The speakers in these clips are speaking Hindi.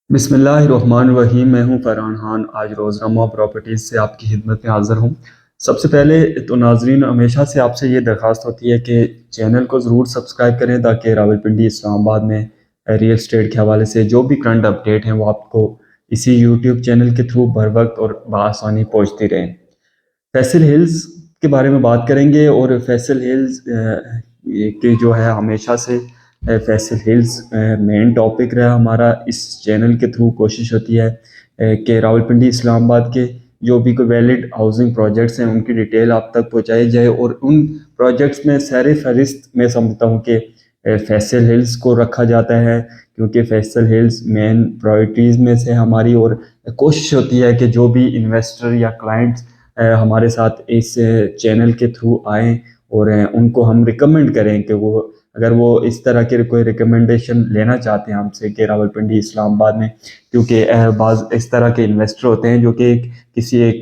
बिस्मिल्लाहिर्रहमानिर्रहीम। मैं हूं फरहान खान। आज रोज़नामा प्रॉपर्टीज़ से आपकी खिदमत में हाज़िर हूं। सबसे पहले तो नाज़रीन, हमेशा से आपसे ये दरख्वास्त होती है कि चैनल को ज़रूर सब्सक्राइब करें ताकि रावलपिंडी इस्लामाबाद में रियल एस्टेट के हवाले से जो भी करंट अपडेट हैं वो आपको इसी यूट्यूब चैनल के थ्रू बर वक्त और बआसानी पहुँचती रहें। फैसल हिल्स के बारे में बात करेंगे और फैसल हिल्स के जो है हमेशा से फैसल हिल्स मेन टॉपिक रहा हमारा। इस चैनल के थ्रू कोशिश होती है कि रावलपिंडी इस्लामाबाद के जो भी कोई वैलिड हाउसिंग प्रोजेक्ट्स हैं उनकी डिटेल आप तक पहुंचाई जाए और उन प्रोजेक्ट्स में सर फहरिस्त मैं समझता हूं कि फैसल हिल्स को रखा जाता है, क्योंकि फैसल हिल्स मेन प्रायोरिटीज़ में से हमारी, और कोशिश होती है कि जो भी इन्वेस्टर या क्लाइंट्स हमारे साथ इस चैनल के थ्रू आएँ और उनको हम रिकमेंड करें कि वो अगर वो इस तरह के कोई रिकमेंडेशन लेना चाहते हैं हमसे कि रावलपिंडी इस्लामाबाद में, क्योंकि बाज़ इस तरह के इन्वेस्टर होते हैं जो कि किसी एक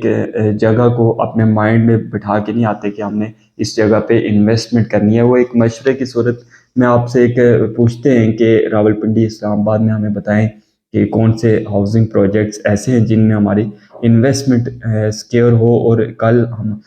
जगह को अपने माइंड में बिठा के नहीं आते कि हमने इस जगह पे इन्वेस्टमेंट करनी है। वो एक मशवरे की सूरत में आपसे एक पूछते हैं कि रावलपिंडी इस्लामाबाद में हमें बताएं कि कौन से हाउसिंग प्रोजेक्ट्स ऐसे हैं जिनमें हमारी इन्वेस्टमेंट सिक्योर हो, और कल हम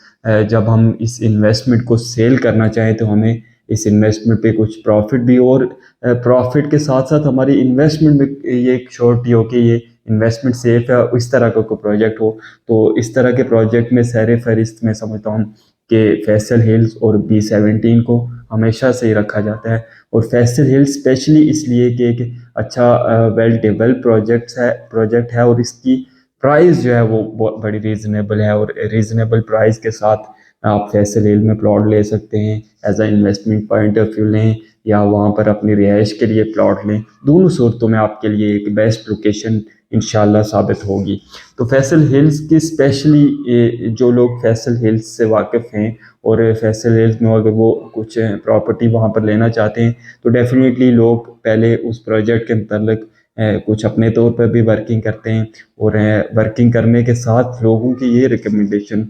जब हम इस इन्वेस्टमेंट को सेल करना चाहें तो हमें इस इन्वेस्टमेंट पे कुछ प्रॉफिट भी, और प्रॉफिट के साथ साथ हमारी इन्वेस्टमेंट में ये एक श्योरिटी हो कि ये इन्वेस्टमेंट सेफ है। इस तरह का कोई प्रोजेक्ट हो तो इस तरह के प्रोजेक्ट में सर फहरिस्त में समझता हूँ कि फैसल हिल्स और B17 को हमेशा से ही रखा जाता है। और फैसल हिल्स स्पेशली इसलिए कि एक अच्छा वेल डेवलप प्रोजेक्ट है और इसकी प्राइस जो है वो बड़ी रीज़नेबल है, और रीज़नेबल प्राइस के साथ आप फैसल हिल में प्लॉट ले सकते हैं। As a investment point of view लें या वहाँ पर अपनी रिहाइश के लिए प्लॉट लें, दोनों सूरतों में आपके लिए एक बेस्ट लोकेशन इंशाल्लाह साबित होगी। तो फैसल हिल्स की स्पेशली जो लोग फैसल हिल्स से वाकिफ़ हैं और फैसल हिल्स में अगर वो कुछ प्रॉपर्टी वहाँ पर लेना चाहते हैं तो डेफिनेटली लोग पहले उस प्रोजेक्ट के मतलब कुछ अपने तौर पर भी वर्किंग करते हैं, और वर्किंग करने के साथ लोगों की ये रिकमेंडेशन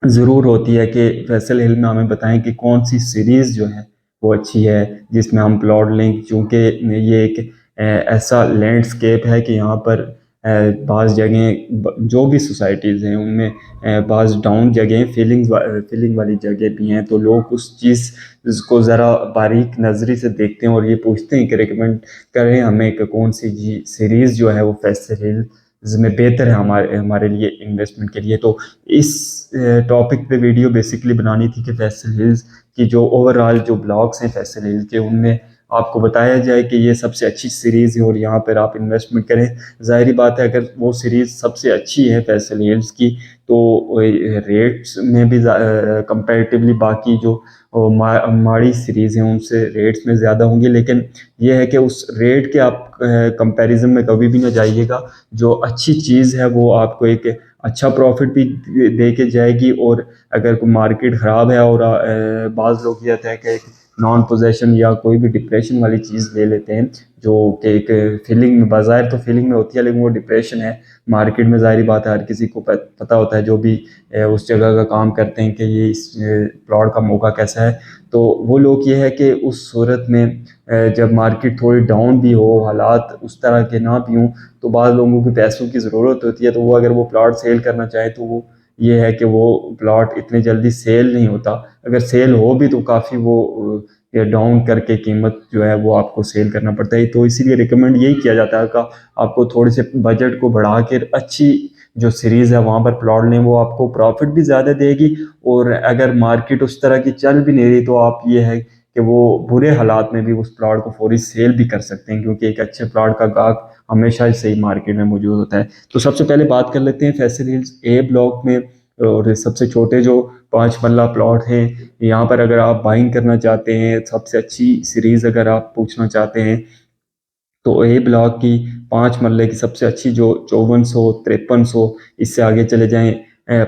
ज़रूर होती है कि फैसल हिल में हमें बताएं कि कौन सी सीरीज़ जो है वो अच्छी है जिसमें हम प्लॉट लें, क्योंकि ये एक ऐसा लैंडस्केप है कि यहाँ पर बाज़ जगह जो भी सोसाइटीज़ हैं उनमें बाज़ डाउन जगह फीलिंग वाली जगह भी हैं, तो लोग उस चीज़ को ज़रा बारीक नज़री से देखते हैं और ये पूछते हैं कि रिकमेंड करें हमें कि कौन सी जी सीरीज़ जो है वो फैसल हिल में बेहतर है हमारे हमारे लिए इन्वेस्टमेंट के लिए। तो इस टॉपिक पे वीडियो बेसिकली बनानी थी कि फैसल हिल्स की जो ओवरऑल जो ब्लॉग्स हैं फैसल हिल्स के, उनमें आपको बताया जाए कि ये सबसे अच्छी सीरीज़ है और यहाँ पर आप इन्वेस्टमेंट करें। ज़ाहिर बात है अगर वो सीरीज़ सबसे अच्छी है फैसल हिल्स की तो रेट्स में भी कंपैरेटिवली बाकी जो माड़ी सीरीज़ हैं उनसे रेट्स में ज़्यादा होंगी, लेकिन ये है कि उस रेट के आप कंपैरिजन में कभी भी ना जाइएगा। जो अच्छी चीज़ है वो आपको एक अच्छा प्रॉफिट भी दे के जाएगी, और अगर कोई मार्केट ख़राब है और बाज़ लोग ये होता है कि नॉन पोजेशन या कोई भी डिप्रेशन वाली चीज़ ले लेते हैं जो कि एक फीलिंग में बाज़ाहिर तो फीलिंग में होती है लेकिन वो डिप्रेशन है। मार्केट में ज़ाहिर बात है हर किसी को पता होता है जो भी उस जगह का काम करते हैं कि ये इस प्लॉट का मौका कैसा है। तो वो लोग ये है कि उस सूरत में जब मार्केट थोड़ी डाउन भी हो, हालात उस तरह के ना भी हों, तो बाद लोगों को पैसों की ज़रूरत होती है, तो वो अगर वो प्लॉट सेल करना चाहे तो वो ये है कि वो प्लॉट इतनी जल्दी सेल नहीं होता। अगर सेल हो भी तो काफ़ी वो डाउन करके कीमत जो है वो आपको सेल करना पड़ता है। तो इसीलिए रिकमेंड यही किया जाता है कि आपको थोड़े से बजट को बढ़ा कर अच्छी जो सीरीज़ है वहाँ पर प्लॉट लें, वो आपको प्रॉफिट भी ज़्यादा देगी। और अगर मार्केट उस तरह की चल भी नहीं रही तो आप ये है कि वो बुरे हालात में भी उस प्लॉट को फौरी सेल भी कर सकते हैं, क्योंकि एक अच्छे प्लॉट का गाहक हमेशा से ही मार्केट में मौजूद होता है। तो सबसे पहले बात कर लेते हैं फैसल हिल्स ए ब्लॉक में, और सबसे छोटे जो 5 मरला प्लॉट हैं यहाँ पर अगर आप बाइंग करना चाहते हैं, सबसे अच्छी सीरीज़ अगर आप पूछना चाहते हैं तो ए ब्लॉक की 5 मरले की सबसे अच्छी जो 5400 5300, इससे आगे चले जाएं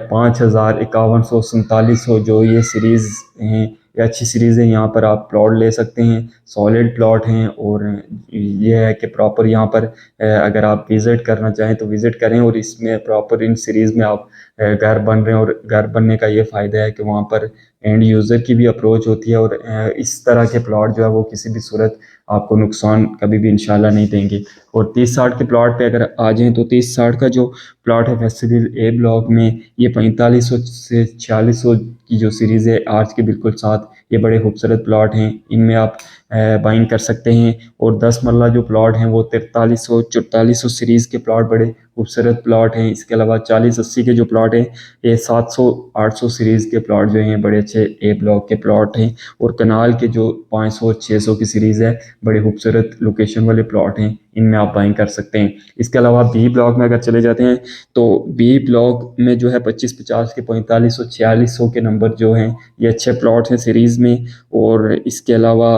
5000 5100 4700, जो ये सीरीज़ हैं ये अच्छी सीरीज़ है। यहाँ पर आप प्लॉट ले सकते हैं, सॉलिड प्लॉट हैं, और ये है कि प्रॉपर यहाँ पर अगर आप विज़िट करना चाहें तो विज़िट करें, और इसमें प्रॉपर इन सीरीज़ में आप घर बन रहे हैं, और घर बनने का ये फ़ायदा है कि वहाँ पर एंड यूज़र की भी अप्रोच होती है, और इस तरह के प्लॉट जो है वो किसी भी सूरत आपको नुकसान कभी भी इंशाल्लाह नहीं देंगे। और 30-60 के प्लॉट पे अगर आ जाएँ तो 30-60 का जो प्लॉट है फैसिलिटी ए ब्लॉक में, ये 4500 से 4600 की जो सीरीज़ है आर्च के बिल्कुल साथ, ये बड़े खूबसूरत प्लॉट हैं, इनमें आप बाइंग कर सकते हैं। और 10 मरला जो प्लॉट हैं वो 4300 4400 सीरीज़ के प्लॉट बड़े खूबसूरत प्लॉट हैं। इसके अलावा 40-80 के जो प्लॉट हैं ये 700-800 सीरीज़ के प्लॉट जो हैं बड़े अच्छे ए ब्लॉक के प्लॉट हैं। और कनाल के जो 500-600 की सीरीज़ है बड़े खूबसूरत लोकेशन वाले प्लॉट हैं, इनमें आप बाइंग कर सकते हैं। इसके अलावा बी ब्लॉक में अगर चले जाते हैं तो बी ब्लॉक में जो है 25-50 के 4500-4600 के नंबर जो हैं ये अच्छे प्लॉट हैं सीरीज़ में। और इसके अलावा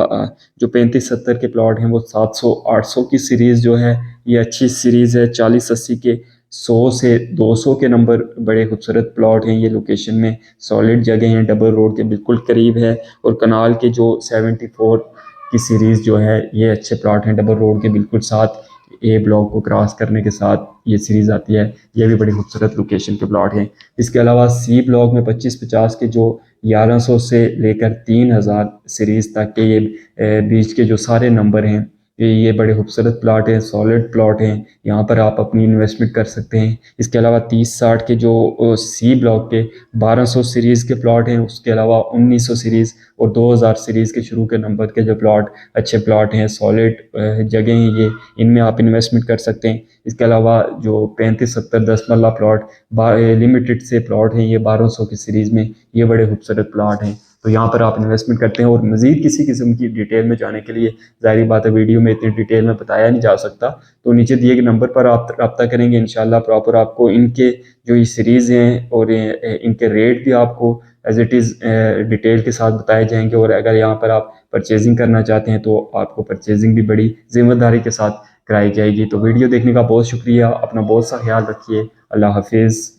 जो 35-70 के प्लॉट हैं वो 700-800 की सीरीज़ जो है ये अच्छी सीरीज़ है। 40-80 के 100 से 200 के नंबर बड़े खूबसूरत प्लॉट हैं, ये लोकेशन में सॉलिड जगह हैं, डबल रोड के बिल्कुल करीब है। और कनाल के जो 74 की सीरीज़ जो है ये अच्छे प्लॉट हैं, डबल रोड के बिल्कुल साथ ए ब्लॉक को क्रॉस करने के साथ ये सीरीज़ आती है, ये भी बड़ी खूबसूरत लोकेशन के प्लॉट हैं। इसके अलावा सी ब्लॉक में 25-50 के जो 1100 से लेकर 3000 सीरीज़ तक के ये बीच के जो सारे नंबर हैं ये बड़े खूबसूरत प्लॉट हैं, सॉलिड प्लॉट हैं, यहाँ पर आप अपनी इन्वेस्टमेंट कर सकते हैं। इसके अलावा 30-60 के जो सी ब्लॉक के 1200 सीरीज़ के प्लॉट हैं, उसके अलावा 1900 सीरीज़ और 2000 सीरीज़ के शुरू के नंबर के जो प्लॉट अच्छे प्लॉट हैं, सॉलिड जगह हैं ये, इनमें आप इन्वेस्टमेंट कर सकते हैं। इसके अलावा जो 35-70 10 मरला प्लॉट लिमिटेड से प्लॉट हैं ये 1200 की सीरीज़ में, ये बड़े खूबसूरत प्लॉट हैं। तो यहाँ पर आप इन्वेस्टमेंट करते हैं। और मज़ीद किसी किस्म की डिटेल में जाने के लिए ज़ाहिर बात है वीडियो में इतनी डिटेल में बताया नहीं जा सकता, तो नीचे दिए गए नंबर पर आप रब्ता करेंगे, इंशाल्लाह प्रॉपर आपको इनके जो ये सीरीज़ हैं और इनके रेट भी आपको एज इट इज़ डिटेल के साथ बताए जाएंगे। और अगर यहाँ पर आप परचेजिंग करना चाहते हैं तो आपको परचेजिंग भी बड़ी जिम्मेदारी के साथ कराई जाएगी। तो वीडियो देखने का बहुत शुक्रिया, अपना बहुत सा ख्याल रखिए। अल्लाह हाफिज़।